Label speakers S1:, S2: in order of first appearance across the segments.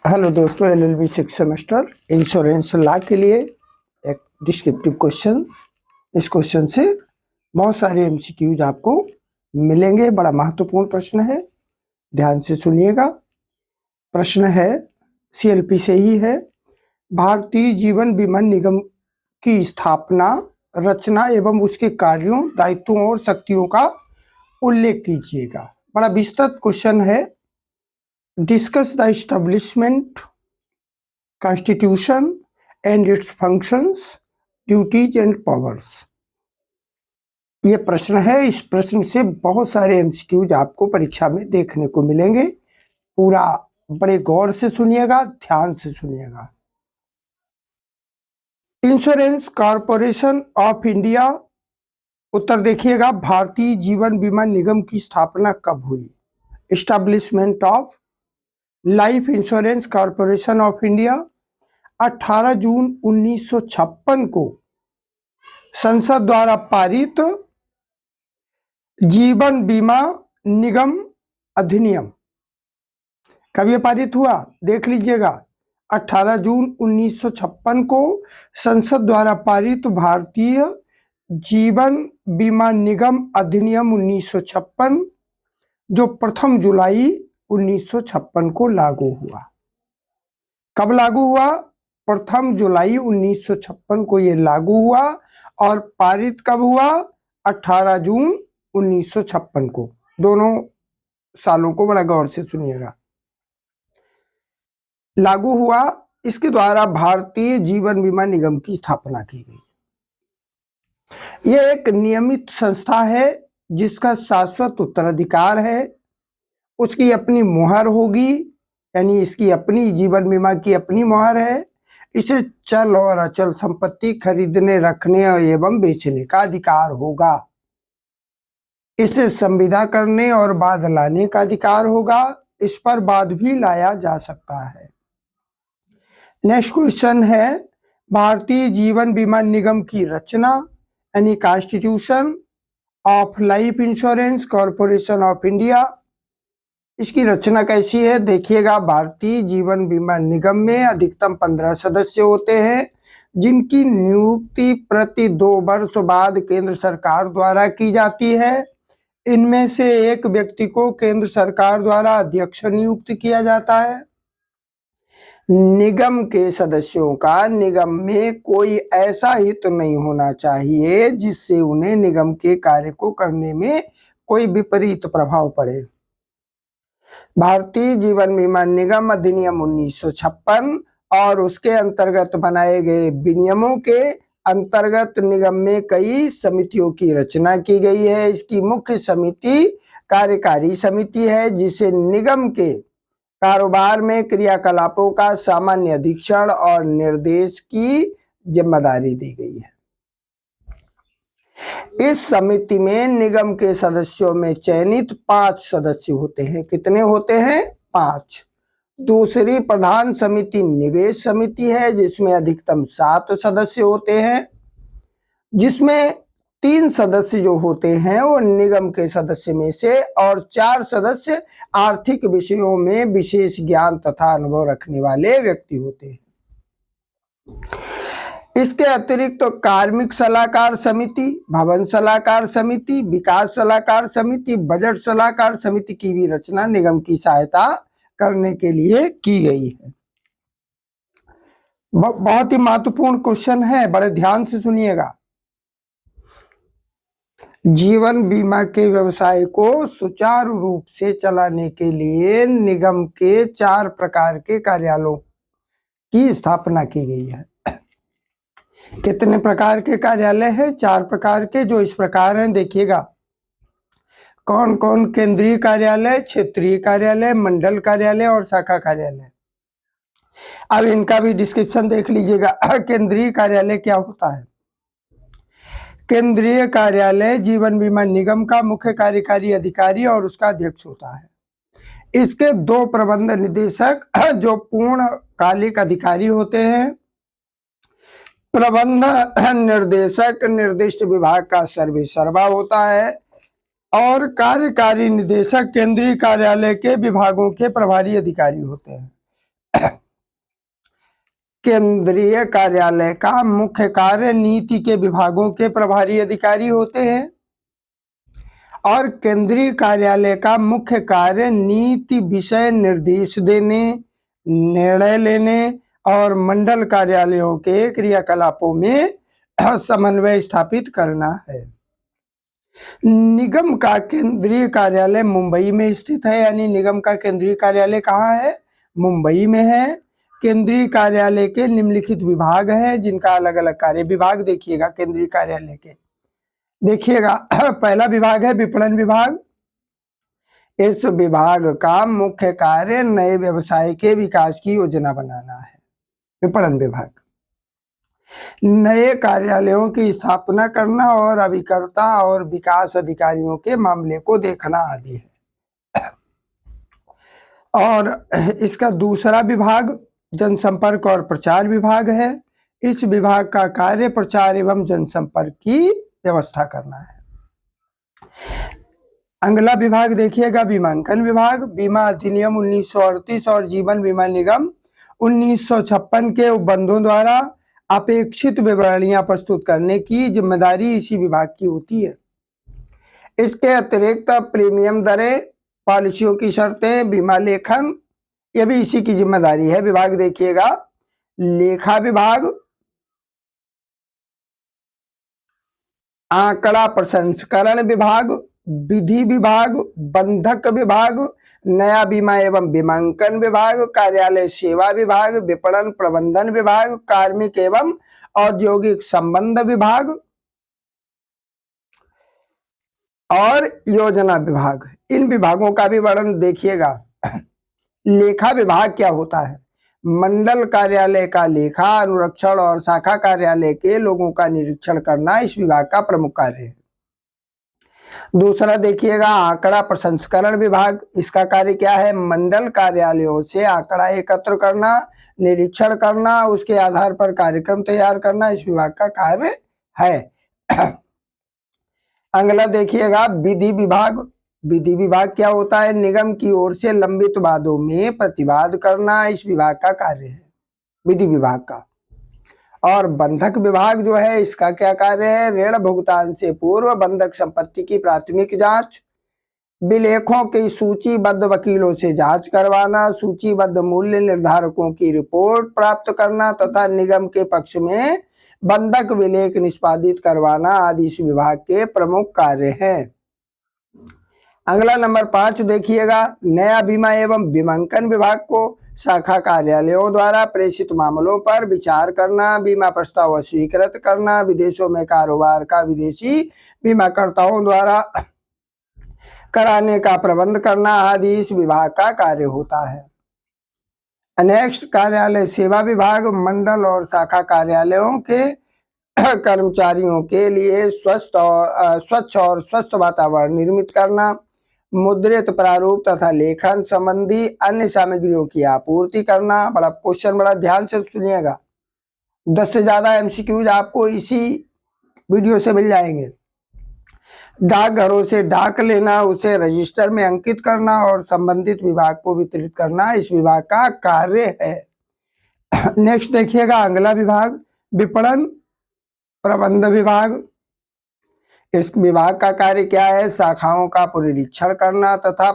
S1: Hello दोस्तों, LLB 6 semester insurance law के लिए एक डिस्क्रिप्टिव क्वेश्चन। इस क्वेश्चन से बहुत सारे एमसीक्यूज आपको मिलेंगे। बड़ा महत्वपूर्ण प्रश्न है, ध्यान से सुनिएगा। प्रश्न है, सीएलपी से ही है। भारतीय जीवन बीमा निगम की स्थापना, रचना एवं उसके कार्यों, दायित्वों और शक्तियों का उल्लेख कीजिएगा। बड़ा विस्तृत क्वेश्चन है। Discuss the establishment, Constitution and its functions, duties and powers। ये प्रश्न है। इस प्रश्न से बहुत सारे एमसीक्यूज आपको परीक्षा में देखने को मिलेंगे। पूरा बड़े गौर से सुनिएगा, ध्यान से सुनिएगा। इंश्योरेंस कॉरपोरेशन ऑफ इंडिया, उत्तर देखिएगा, भारतीय जीवन बीमा निगम की स्थापना कब हुई? Establishment of life insurance corporation of India 18 जून 1956 को संसद द्वारा पारित जीवन बीमा निगम अधिनियम कब यह पारित हुआ? देख लीजिएगा, 18 जून 1956 को संसद द्वारा पारित भारतीय जीवन बीमा निगम अधिनियम 1956, जो 1 जुलाई 1956 को लागू हुआ। कब लागू हुआ? 1 जुलाई 1956 को ये लागू हुआ। और पारित कब हुआ? 18 जून 1956 को। दोनों सालों को बड़ा गौर से सुनिएगा। लागू हुआ, इसके द्वारा भारतीय जीवन बीमा निगम की स्थापना की गई। यह एक नियमित संस्था है जिसका शाश्वत उत्तराधिकार है। उसकी अपनी मुहर होगी, यानी इसकी अपनी जीवन बीमा की अपनी मुहर है। इसे चल और अचल संपत्ति खरीदने, रखने एवं बेचने का अधिकार होगा। इसे संविदा करने और बाद लाने का अधिकार होगा। इस पर बाद भी लाया जा सकता है। नेक्स्ट क्वेश्चन है, भारतीय जीवन बीमा निगम की रचना, यानी constitution of life insurance corporation of India, इसकी रचना कैसी है? देखिएगा, भारतीय जीवन बीमा निगम में अधिकतम 15 सदस्य होते हैं, जिनकी नियुक्ति प्रति 2 वर्ष बाद केंद्र सरकार द्वारा की जाती है। इनमें से एक व्यक्ति को केंद्र सरकार द्वारा अध्यक्ष नियुक्त किया जाता है। निगम के सदस्यों का निगम में कोई ऐसा हित नहीं होना चाहिए जिससे उन्हें निगम के कार्य को करने में कोई विपरीत प्रभाव पड़े। भारतीय जीवन बीमा निगम अधिनियम 1956 और उसके अंतर्गत बनाए गए विनियमों के अंतर्गत निगम में कई समितियों की रचना की गई है। इसकी मुख्य समिति कार्यकारी समिति है, जिसे निगम के कारोबार में क्रियाकलापों का सामान्य अधीक्षण और निर्देश की जिम्मेदारी दी गई है। इस समिति में निगम के सदस्यों में चयनित 5 सदस्य होते हैं। कितने होते हैं? 5। दूसरी प्रधान समिति निवेश समिति है, जिसमें अधिकतम 7 सदस्य होते हैं, जिसमें 3 सदस्य जो होते हैं वो निगम के सदस्य में से और 4 सदस्य आर्थिक विषयों में विशेष ज्ञान तथा अनुभव रखने वाले व्यक्ति होते हैं। इसके अतिरिक्त तो कार्मिक सलाहकार समिति, भवन सलाहकार समिति, विकास सलाहकार समिति, बजट सलाहकार समिति की भी रचना निगम की सहायता करने के लिए की गई है। बहुत ही महत्वपूर्ण क्वेश्चन है, बड़े ध्यान से सुनिएगा। जीवन बीमा के व्यवसाय को सुचारू रूप से चलाने के लिए निगम के 4 प्रकार के कार्यालयों की स्थापना की गई है। कितने प्रकार के कार्यालय हैं? 4 प्रकार के, जो इस प्रकार हैं, देखिएगा। कौन कौन? केंद्रीय कार्यालय, क्षेत्रीय कार्यालय, मंडल कार्यालय और शाखा कार्यालय। अब इनका भी डिस्क्रिप्शन देख लीजिएगा। केंद्रीय कार्यालय क्या होता है? केंद्रीय कार्यालय जीवन बीमा निगम का मुख्य कार्यकारी अधिकारी और उसका अध्यक्ष होता है। इसके 2 प्रबंध निदेशक जो पूर्णकालिक अधिकारी होते हैं। प्रबंध निर्देशक निर्दिष्ट विभाग का सर्वेसर्वा होता है और कार्यकारी निदेशक केंद्रीय कार्यालय के विभागों के प्रभारी अधिकारी होते हैं। केंद्रीय कार्यालय का मुख्य कार्य नीति के विभागों के प्रभारी अधिकारी होते हैं और केंद्रीय कार्यालय का मुख्य कार्य नीति विषय निर्देश देने, निर्णय लेने और मंडल कार्यालयों के क्रियाकलापों में समन्वय स्थापित करना है। निगम का केंद्रीय कार्यालय मुंबई में स्थित है, यानी निगम का केंद्रीय कार्यालय कहाँ है? मुंबई में है। केंद्रीय कार्यालय के निम्नलिखित विभाग हैं जिनका अलग अलग कार्य। विभाग देखिएगा केंद्रीय कार्यालय के, देखिएगा पहला विभाग है विपणन विभाग। इस विभाग का मुख्य कार्य नए व्यवसाय के विकास की योजना बनाना है। विपणन विभाग नए कार्यालयों की स्थापना करना और अभिकर्ता और विकास अधिकारियों के मामले को देखना आदि है। और इसका दूसरा विभाग जनसंपर्क और प्रचार विभाग है। इस विभाग का कार्य प्रचार एवं जनसंपर्क की व्यवस्था करना है। अगला विभाग देखिएगा बीमांकन विभाग। बीमा अधिनियम 1938 और जीवन बीमा निगम 1956 के उपबंधों द्वारा अपेक्षित विवरणियां प्रस्तुत करने की जिम्मेदारी इसी विभाग की होती है। इसके अतिरिक्त प्रीमियम दरें, पॉलिसियों की शर्तें, बीमा लेखन, यह भी इसी की जिम्मेदारी है। विभाग देखिएगा लेखा विभाग, आंकड़ा प्रसंस्करण विभाग, विधि विभाग, बंधक विभाग, नया बीमा एवं बीमांकन विभाग, कार्यालय सेवा विभाग, विपणन प्रबंधन विभाग, कार्मिक एवं औद्योगिक संबंध विभाग और योजना विभाग। इन विभागों का भी वर्णन देखिएगा। लेखा विभाग क्या होता है? मंडल कार्यालय का लेखा अनुरक्षण और शाखा कार्यालय के लोगों का निरीक्षण करना इस विभाग का प्रमुख कार्य है। दूसरा देखिएगा आंकड़ा प्रसंस्करण विभाग। इसका कार्य क्या है? मंडल कार्यालयों से आंकड़ा एकत्र करना, निरीक्षण करना, उसके आधार पर कार्यक्रम तैयार करना इस विभाग का कार्य है। अगला देखिएगा विधि विभाग। विधि विभाग क्या होता है? निगम की ओर से लंबित वादों में प्रतिवाद करना इस विभाग का कार्य है, विधि विभाग का। और बंधक विभाग जो है इसका क्या कार्य है? ऋण भुगतान से पूर्व बंधक संपत्ति की प्राथमिक जांच, विलेखों की सूचीबद्ध वकीलों से जांच करवाना, सूचीबद्ध मूल्य निर्धारकों की रिपोर्ट प्राप्त करना तथा निगम के पक्ष में बंधक विलेख निष्पादित करवाना आदि इस विभाग के प्रमुख कार्य हैं। अगला नंबर 5 देखिएगा नया बीमा एवं बीमांकन विभाग को शाखा कार्यालयों द्वारा प्रेषित मामलों पर विचार करना, बीमा प्रस्ताव स्वीकृत करना, विदेशों में कारोबार का विदेशी बीमाकर्ताओं द्वारा कराने का प्रबंध करना आदि इस विभाग का कार्य होता है। नेक्स्ट कार्यालय सेवा विभाग मंडल और शाखा कार्यालयों के कर्मचारियों के लिए स्वच्छ और स्वस्थ वातावरण निर्मित करना, मुद्रित प्रारूप तथा लेखन संबंधी अन्य सामग्रियों की आपूर्ति करना। बड़ा क्वेश्चन, बड़ा ध्यान से सुनिएगा, 10 से ज्यादा एमसीक्यूज आपको इसी वीडियो से मिल जाएंगे। डाकघरों से डाक लेना, उसे रजिस्टर में अंकित करना और संबंधित विभाग को वितरित करना इस विभाग का कार्य है। नेक्स्ट देखिएगा अगला विभाग विपणन प्रबंध विभाग। इस विभाग का कार्य क्या है? शाखाओं का पुनरीक्षण करना तथा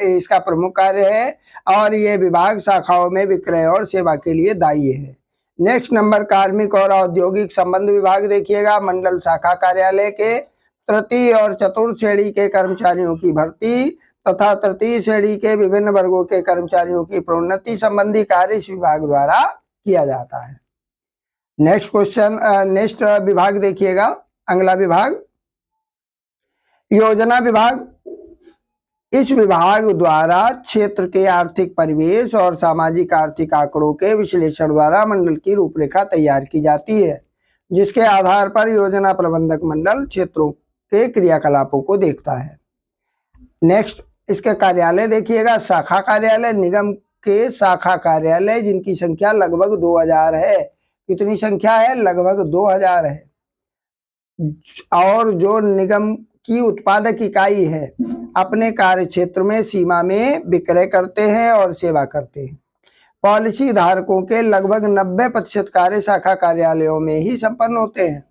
S1: इसका प्रमुख कार्य है और ये विभाग शाखाओं में विक्रय और सेवा के लिए दायी है। नेक्स्ट नंबर कार्मिक और औद्योगिक संबंध विभाग देखिएगा मंडल शाखा कार्यालय के तृतीय और चतुर्थ श्रेणी के कर्मचारियों की भर्ती तथा तृतीय श्रेणी के विभिन्न वर्गों के कर्मचारियों की प्रोन्नति संबंधी कार्य इस विभाग द्वारा किया जाता है। नेक्स्ट क्वेश्चन, नेक्स्ट विभाग देखिएगा अगला विभाग योजना विभाग। इस विभाग द्वारा क्षेत्र के आर्थिक परिवेश और सामाजिक आर्थिक आंकड़ों के विश्लेषण द्वारा मंडल की रूपरेखा तैयार की जाती है, जिसके आधार पर योजना प्रबंधक मंडल क्षेत्रों के क्रियाकलापों को देखता है। नेक्स्ट इसके कार्यालय देखिएगा शाखा कार्यालय। निगम के शाखा कार्यालय जिनकी संख्या लगभग 2000 है। कितनी संख्या है? लगभग 2000 है। और जो निगम की उत्पादक इकाई है अपने कार्य क्षेत्र में सीमा में विक्रय करते हैं और सेवा करते हैं। पॉलिसी धारकों के लगभग 90% कार्य शाखा कार्यालयों में ही संपन्न होते हैं।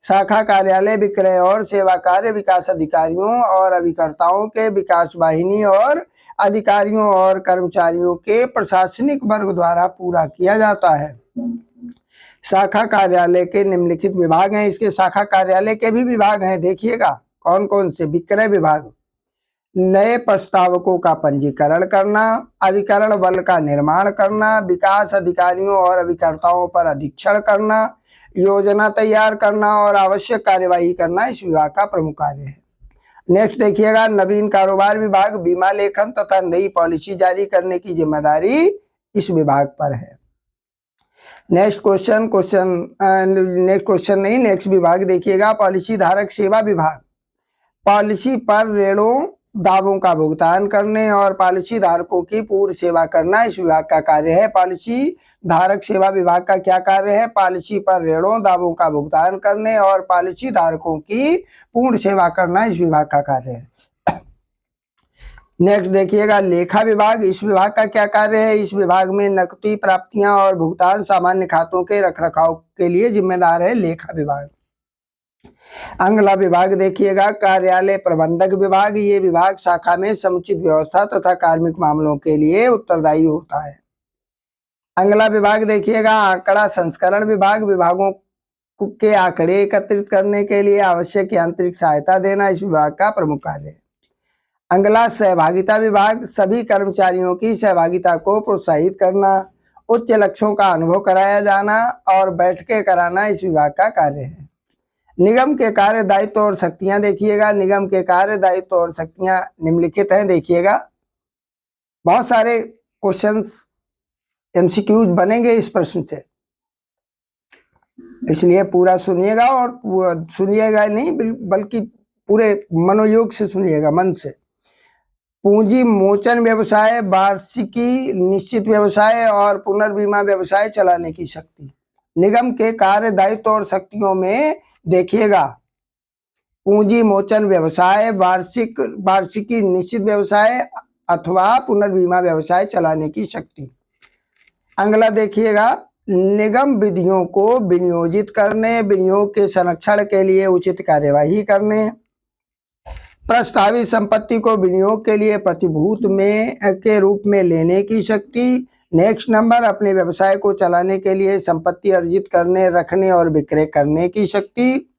S1: शाखा कार्यालय विक्रय और सेवा कार्य विकास अधिकारियों और अभिकर्ताओं के विकास वाहिनी और अधिकारियों और कर्मचारियों के प्रशासनिक वर्ग द्वारा पूरा किया जाता है। शाखा कार्यालय के निम्नलिखित विभाग हैं। इसके शाखा कार्यालय के भी विभाग हैं, देखिएगा कौन कौन से। विक्रय विभाग, नए प्रस्तावकों का पंजीकरण करना, अभिकरण बल का निर्माण करना, विकास अधिकारियों और अभिकर्ताओं पर अधीक्षण करना, योजना तैयार करना और आवश्यक कार्यवाही करना इस विभाग का प्रमुख कार्य है। नेक्स्ट देखिएगा, नवीन कारोबार विभाग, बीमा लेखन तथा नई पॉलिसी जारी करने की जिम्मेदारी इस विभाग पर है। नेक्स्ट विभाग देखिएगा, पॉलिसी धारक सेवा विभाग, पॉलिसी पर ऋणों दावों का भुगतान करने और पॉलिसी धारकों की पूर्ण सेवा करना इस विभाग का कार्य है। पॉलिसी धारक सेवा विभाग का क्या कार्य है? पॉलिसी पर ऋणों दावों का भुगतान करने और पॉलिसी धारकों की पूर्ण सेवा करना इस विभाग का कार्य है। नेक्स्ट देखिएगा, लेखा विभाग, इस विभाग का क्या कार्य है? इस विभाग में नकदी प्राप्तियां और भुगतान सामान्य खातों के रखरखाव के लिए जिम्मेदार है लेखा विभाग। अगला विभाग देखिएगा, कार्यालय प्रबंधक विभाग, ये विभाग शाखा में समुचित व्यवस्था तथा कार्मिक मामलों के लिए उत्तरदायी होता है। अगला विभाग देखिएगा, आंकड़ा संस्करण विभाग, विभागों के आंकड़े एकत्रित करने के लिए आवश्यक यांत्रिक सहायता देना इस विभाग का प्रमुख कार्य है। अगला सहभागिता विभाग, सभी कर्मचारियों की सहभागिता को प्रोत्साहित करना, उच्च लक्ष्यों का अनुभव कराया जाना और बैठकें कराना इस विभाग का कार्य है। निगम के कार्य दायित्व और शक्तियां देखिएगा, निगम के कार्य दायित्व और शक्तियां निम्नलिखित हैं, देखिएगा। बहुत सारे क्वेश्चंस एमसीक्यूज बनेंगे इस प्रश्न से, इसलिए पूरा सुनिएगा, और सुनिएगा नहीं बल्कि पूरे मनोयोग से सुनिएगा, मन से। पूंजी मोचन व्यवसाय, वार्षिकी निश्चित व्यवसाय और पुनर्बीमा व्यवसाय चलाने की शक्ति। निगम के कार्य दायित्व और शक्तियों में देखिएगा, पूंजी मोचन व्यवसाय, वार्षिकी निश्चित व्यवसाय अथवा पुनर्बीमा व्यवसाय चलाने की शक्ति। अगला देखिएगा, निगम विधियों को विनियोजित करने, विनियोग के संरक्षण के लिए उचित कार्यवाही करने, प्रस्तावित संपत्ति को विनियोग के लिए प्रतिभूत में के रूप में लेने की शक्ति। नेक्स्ट नंबर, अपने व्यवसाय को चलाने के लिए संपत्ति अर्जित करने, रखने और विक्रय करने की शक्ति।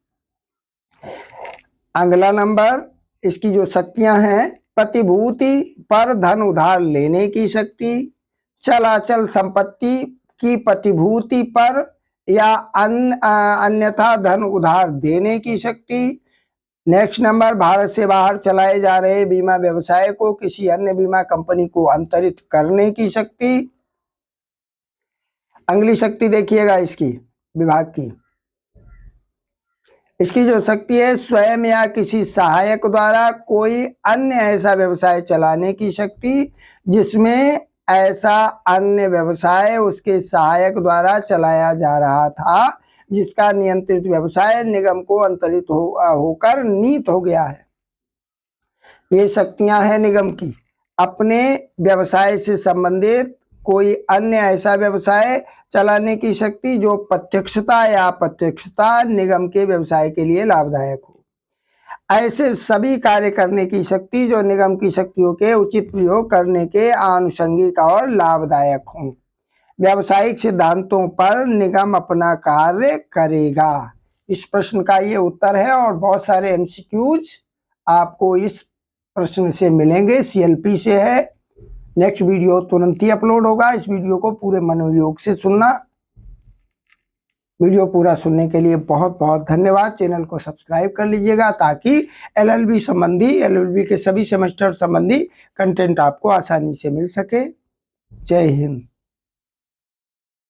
S1: अगला नंबर, इसकी जो शक्तियां हैं, प्रतिभूति पर धन उधार लेने की शक्ति, चलाचल संपत्ति की प्रतिभूति पर या अन्यथा धन उधार देने की शक्ति। नेक्स्ट नंबर, भारत से बाहर चलाए जा रहे बीमा व्यवसाय को किसी अन्य बीमा कंपनी को अंतरित करने की शक्ति। अगली शक्ति देखिएगा इसकी विभाग की, इसकी जो शक्ति है, स्वयं या किसी सहायक द्वारा कोई अन्य ऐसा व्यवसाय चलाने की शक्ति जिसमें ऐसा अन्य व्यवसाय उसके सहायक द्वारा चलाया जा रहा था, जिसका नियंत्रित व्यवसाय निगम को अंतरित होकर नीत हो गया है। ये शक्तियां हैं निगम की। अपने व्यवसाय से संबंधित कोई अन्य ऐसा व्यवसाय चलाने की शक्ति जो प्रत्यक्षता या अप्रत्यक्षता निगम के व्यवसाय के लिए लाभदायक हो। ऐसे सभी कार्य करने की शक्ति जो निगम की शक्तियों के उचित प्रयोग करने के आनुषंगिक और लाभदायक हों। व्यावसायिक सिद्धांतों पर निगम अपना कार्य करेगा। इस प्रश्न का ये उत्तर है, और बहुत सारे एमसीक्यूज आपको इस प्रश्न से मिलेंगे, सीएलपी से है। नेक्स्ट वीडियो तुरंत ही अपलोड होगा, इस वीडियो को पूरे मनोयोग से सुनना। वीडियो पूरा सुनने के लिए बहुत बहुत धन्यवाद। चैनल को सब्सक्राइब कर लीजिएगा ताकि एलएलबी के सभी सेमेस्टर संबंधी कंटेंट आपको आसानी से मिल सके। जय हिंद।